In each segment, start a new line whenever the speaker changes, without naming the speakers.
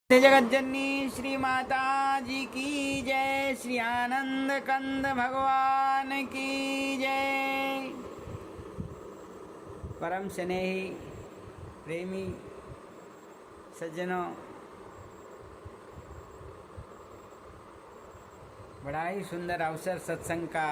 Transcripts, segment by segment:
जगज्जननी श्री माता जी की जय। श्री आनंद कंद भगवान की जय। परम स्नेही प्रेमी सज्जनों, बड़ा ही सुंदर अवसर सत्संग का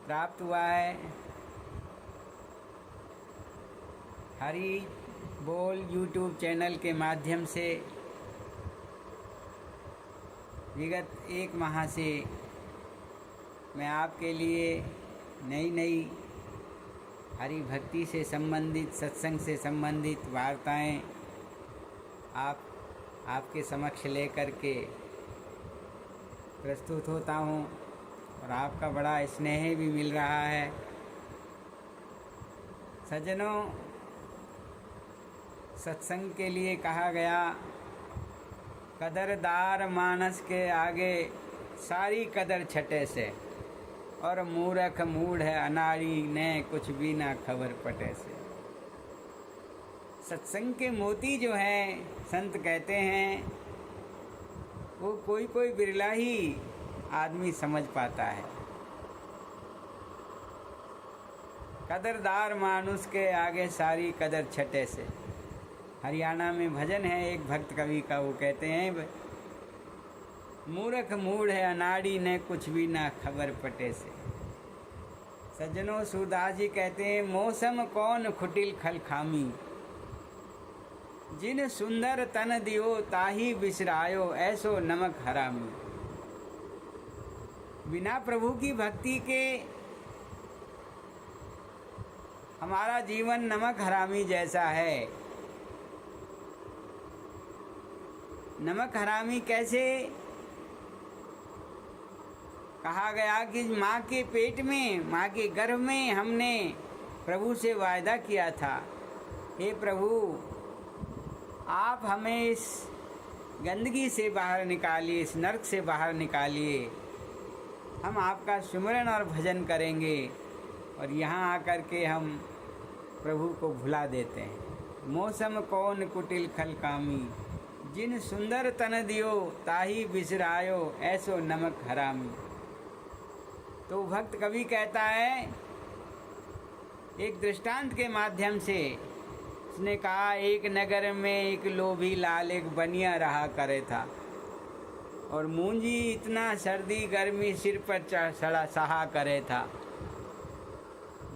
प्राप्त हुआ है। हरि बोल यूट्यूब चैनल के माध्यम से विगत 1 माह से मैं आपके लिए नई हरि भक्ति से संबंधित, सत्संग से संबंधित वार्ताएं आपके समक्ष लेकर के प्रस्तुत होता हूं और आपका बड़ा स्नेह भी मिल रहा है। सज्जनों, सत्संग के लिए कहा गया, कदरदार मानस के आगे सारी कदर छटे से, और मूर्ख मूढ़ है अनाड़ी ने कुछ भी ना खबर पटे से। सत्संग के मोती जो हैं, संत कहते हैं, वो कोई बिरला ही आदमी समझ पाता है। कदरदार मानुस के आगे सारी कदर छटे से। हरियाणा में भजन है एक भक्त कवि का, वो कहते हैं, मूर्ख मूढ़ है अनाड़ी ने कुछ भी ना खबर पटे से। सज्जनों, सूरदास जी कहते हैं, मौसम कौन खुटिल खल खामी, जिन सुंदर तन दियो ताही बिसरायो ऐसो नमक हरामी। बिना प्रभु की भक्ति के हमारा जीवन नमक हरामी जैसा है। नमक हरामी कैसे? कहा गया कि माँ के पेट में, माँ के गर्भ में हमने प्रभु से वायदा किया था, हे प्रभु, आप हमें इस गंदगी से बाहर निकालिए, इस नरक से बाहर निकालिए, हम आपका सुमिरन और भजन करेंगे। और यहाँ आकर के हम प्रभु को भुला देते हैं। मौसम कौन कुटिल खल कामी, जिन सुंदर तन दियो ताही बिसरायो ऐसो नमक हरामी। तो भक्त कवि कहता है, एक दृष्टांत के माध्यम से उसने कहा, एक नगर में एक लोभी लाल एक बनिया रहा करे था, और मूंजी इतना सर्दी गर्मी सिर पर सड़ा सहा करे था।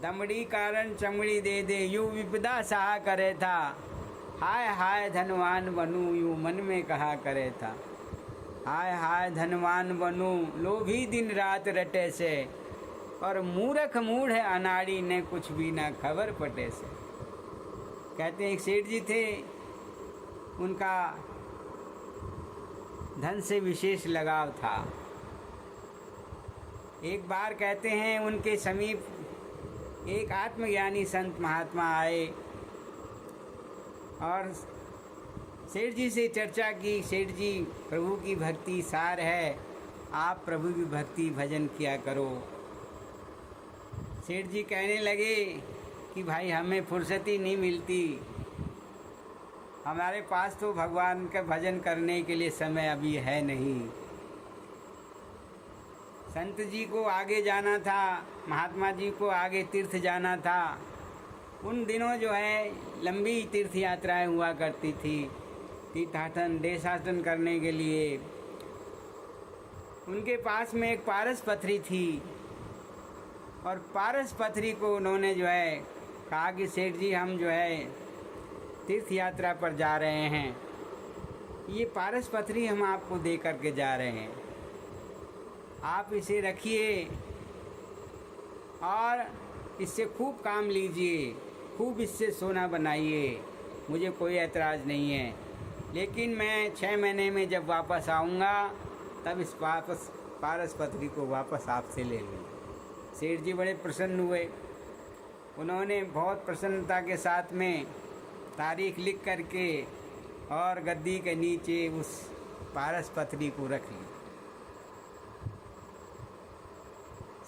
दमड़ी कारण चमड़ी दे दे यूं विपदा सहा करे था, हाय हाय धनवान बनूं यूं मन में कहा करे था। हाय हाय धनवान बनूं लोभी दिन रात रटे से, और मूर्ख मूढ़ है अनाड़ी ने कुछ भी ना खबर पटे से। कहते हैं, एक सेठ जी थे, उनका धन से विशेष लगाव था। एक बार कहते हैं, उनके समीप एक आत्मज्ञानी संत महात्मा आए और सेठ जी से चर्चा की। सेठ जी, प्रभु की भक्ति सार है, आप प्रभु की भक्ति भजन किया करो। सेठ जी कहने लगे कि भाई, हमें फुर्सत ही नहीं मिलती, हमारे पास तो भगवान का भजन करने के लिए समय अभी है नहीं। संत जी को आगे जाना था, महात्मा जी को आगे तीर्थ जाना था। उन दिनों जो है लंबी तीर्थ यात्राएं हुआ करती थी, तीर्थाटन देशाटन करने के लिए। उनके पास में एक पारस पथरी थी, और पारस पथरी को उन्होंने जो है कहा कि सेठ जी, हम जो है तीर्थ यात्रा पर जा रहे हैं, ये पारस पथरी हम आपको दे करके जा रहे हैं, आप इसे रखिए और इससे खूब काम लीजिए, खूब इससे सोना बनाइए, मुझे कोई ऐतराज़ नहीं है। लेकिन मैं 6 महीने में जब वापस आऊँगा, तब इस पारस पथरी को वापस आपसे ले लूँगा। सेठ जी बड़े प्रसन्न हुए। उन्होंने बहुत प्रसन्नता के साथ में तारीख लिख करके और गद्दी के नीचे उस पारस पथरी को रख ली।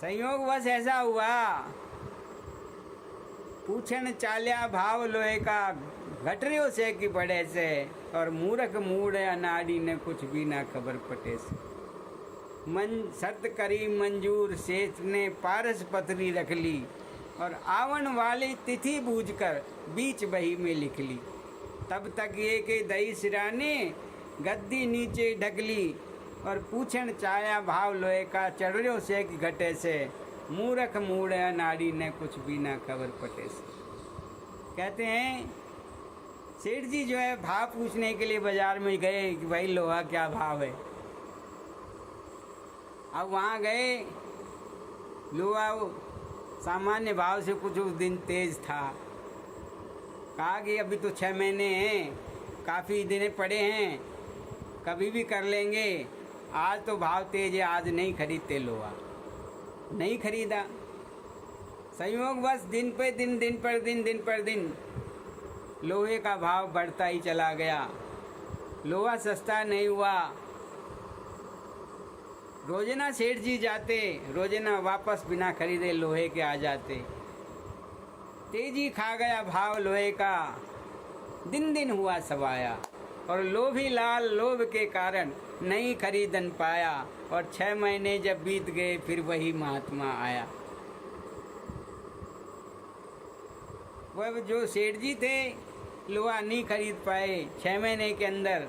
संयोगवश ऐसा हुआ, पूछन चाल्या भाव लोहे का, घटरियो से कि पड़े से, और मूर्ख मूड अनाड़ी ने कुछ भी ना खबर पटे से। मन शर्त करी मंजूर सेठ ने पारस पत्री रख ली, और आवन वाली तिथि बूझकर बीच बही में लिख ली। तब तक ये के दही सिरा ने गद्दी नीचे ढकली, और पूछन चाया भाव लोहे का चढ़ो से कि घटे से, मूर्ख मूड अनाड़ी ने कुछ भी ना खबर पटे से। कहते हैं सेठ जी जो है भाव पूछने के लिए बाजार में गए कि भाई लोहा क्या भाव है। अब वहाँ गए, लोहा सामान्य भाव से कुछ उस दिन तेज था। कहा कि अभी तो 6 महीने हैं, काफ़ी दिन पड़े हैं, कभी भी कर लेंगे, आज तो भाव तेज है, आज नहीं खरीदते लोहा। नहीं खरीदा। संयोग बस दिन पे दिन, दिन पर दिन लोहे का भाव बढ़ता ही चला गया। लोहा सस्ता नहीं हुआ। रोजाना सेठ जी जाते, रोजाना वापस बिना खरीदे लोहे के आ जाते। तेजी खा गया भाव लोहे का, दिन दिन हुआ सवाया, और लोभी लाल लोभ के कारण नहीं खरीदन पाया। और 6 महीने जब बीत गए फिर वही महात्मा आया। वह जो सेठ जी थे लोहा नहीं खरीद पाए 6 महीने के अंदर।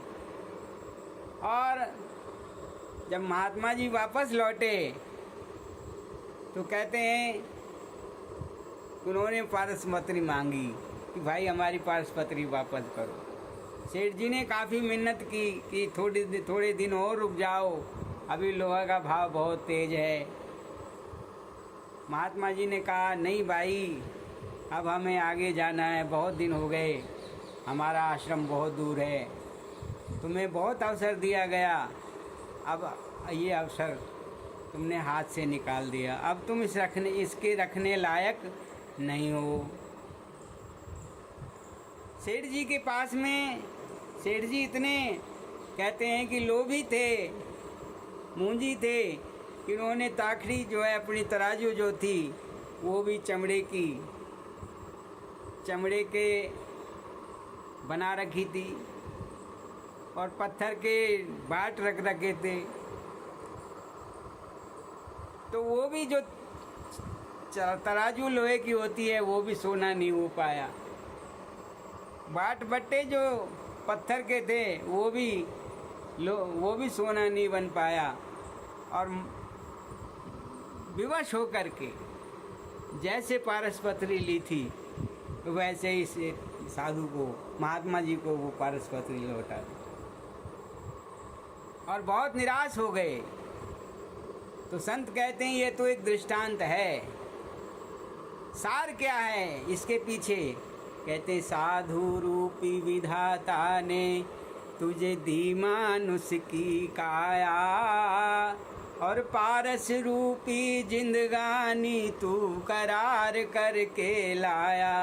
और जब महात्मा जी वापस लौटे तो कहते हैं उन्होंने पारसपत्री मांगी कि भाई हमारी पारसपत्री वापस करो। सेठ जी ने काफ़ी मिन्नत की कि थोड़े दिन और रुक जाओ, अभी लोहा का भाव बहुत तेज है। महात्मा जी ने कहा नहीं भाई, अब हमें आगे जाना है, बहुत दिन हो गए, हमारा आश्रम बहुत दूर है, तुम्हें बहुत अवसर दिया गया, अब ये अवसर तुमने हाथ से निकाल दिया, अब तुम इसके रखने लायक नहीं हो। सेठ जी के पास में, सेठ जी इतने कहते हैं कि लोभी थे, मूंजी थे, कि उन्होंने ताखड़ी जो है अपनी तराजू जो थी वो भी चमड़े के बना रखी थी, और पत्थर के बाट रख रखे थे। तो वो भी जो तराजू लोहे की होती है वो भी सोना नहीं हो पाया। बाट बट्टे जो पत्थर के थे वो भी सोना नहीं बन पाया। और विवश होकर के जैसे पारसपत्री ली थी वैसे ही साधु को, महात्मा जी को वो पारसपत्री लौटा दी, और बहुत निराश हो गए। तो संत कहते हैं ये तो एक दृष्टांत है, सार क्या है इसके पीछे? कहते साधु रूपी विधाता ने तुझे दी मानुष की काया, और पारस रूपी जिंदगानी तू करार करके लाया।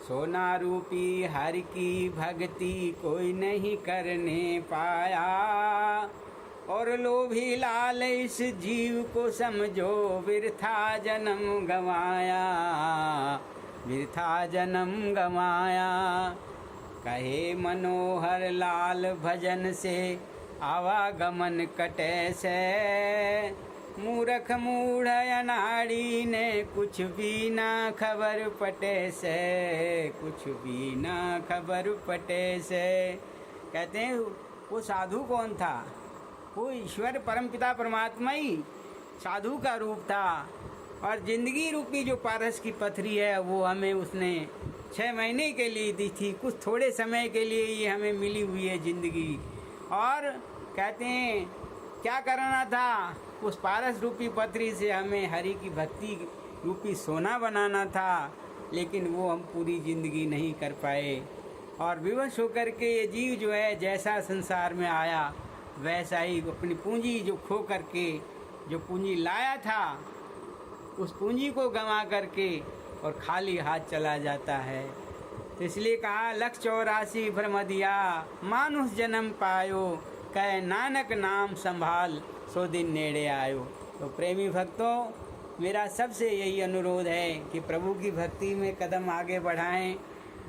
सोना रूपी हर की भक्ति कोई नहीं करने पाया, और लोभी लाल इस जीव को समझो वृथा जन्म गवाया। कहे मनोहर लाल भजन से आवागमन कटे से, मूर्ख मूढ़ अनाड़ी ने कुछ भी ना खबर पटे से। कहते हैं वो साधु कौन था? वो ईश्वर परमपिता परमात्मा ही साधु का रूप था। और जिंदगी रूपी जो पारस की पथरी है वो हमें उसने 6 महीने के लिए दी थी, कुछ थोड़े समय के लिए ये हमें मिली हुई है जिंदगी। और कहते हैं क्या करना था? उस पारस रूपी पथरी से हमें हरि की भक्ति रूपी सोना बनाना था, लेकिन वो हम पूरी ज़िंदगी नहीं कर पाए। और विवश होकर के ये जीव जो है जैसा संसार में आया वैसा ही अपनी पूंजी जो खो करके जो पूंजी लाया था उस पूंजी को गंवा करके और खाली हाथ चला जाता है। तो इसलिए कहा 184 भ्रम दिया मानुष जन्म पायो, कह नानक नाम संभाल सो दिन नेड़े आयो। तो प्रेमी भक्तों, मेरा सबसे यही अनुरोध है कि प्रभु की भक्ति में कदम आगे बढ़ाएं।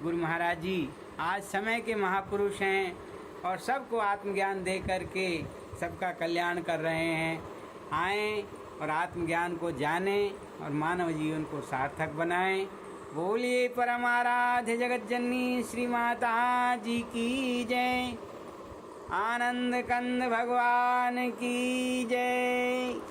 गुरु महाराज जी आज समय के महापुरुष हैं और सबको आत्मज्ञान दे करके सबका कल्याण कर रहे हैं। आएं और आत्मज्ञान को जानें और मानव जीवन को सार्थक बनाएं। बोलिए परमाराध्य जगत जननी श्री माता जी की जय। आनंद कंद भगवान की जय।